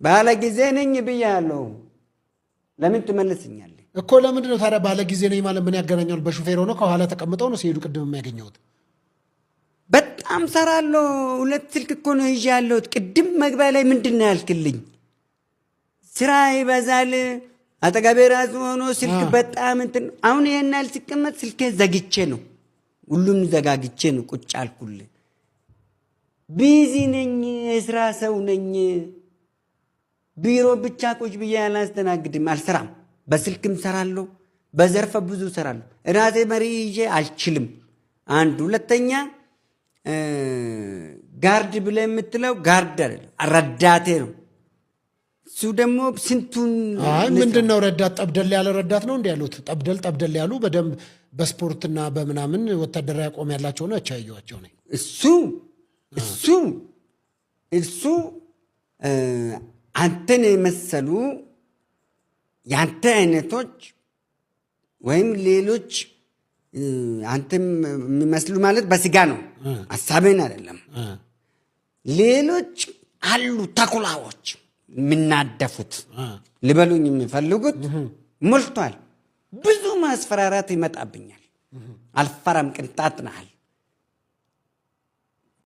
ባለ ጊዜ ነኝ ብያለሁ። ለምን ትመልስኛለህ እኮ? ለምንድን ነው ታዲያ ባለ ጊዜ ነኝ ማለት ምን ያገናኛል? በሹፌር ሆኖ ከኋላ ተቀምጠው ነው ሲሄዱ ቅድም የሚያገኘውት። በጣም ሰራለሁ። 2 ስልክ እኮ ነው ይዤ ያለሁት። ቅድም መግቢያ ላይ ምንድን ነው ያልክልኝ? ስራ ይበዛል። አጠገቤ ራሱ ሆኖ ስልክ በጣም እንትን። አሁን ይሄን ያህል ሲቀመጥ ስልኬ ዘግቼ ነው፣ ሁሉም ዘጋግቼ ነው ቁጭ አልኩልህ። ቢዚ ነኝ፣ የስራ ሰው ነኝ። ቢሮ ብቻ ቁጭ ብዬ አላስተናግድም፣ አልሰራም። በስልክም ሰራለሁ፣ በዘርፈ ብዙ ሰራለሁ። ራሴ መሪ ይዤ አልችልም። አንድ ሁለተኛ ጋርድ ብለህ የምትለው ጋርድ አይደለም፣ ረዳቴ ነው። እሱ ደግሞ ስንቱን ምንድነው ረዳት? ጠብደል ያለ ረዳት ነው እንዴ ያሉት? ጠብደል ያሉ በደንብ በስፖርትና በምናምን ወታደራዊ አቋም ያላቸው ነው ያቻያቸው ነው። እሱ አንተን የመሰሉ ያንተ አይነቶች ወይም ሌሎች አንተም የሚመስሉ ማለት በስጋ ነው፣ ሐሳብን አይደለም። ሌሎች አሉ ተኩላዎች የሚናደፉት ሊበሉኝ የሚፈልጉት ሞልቷል። ብዙ ማስፈራራት ይመጣብኛል። አልፈራም። ቅንጣት ናል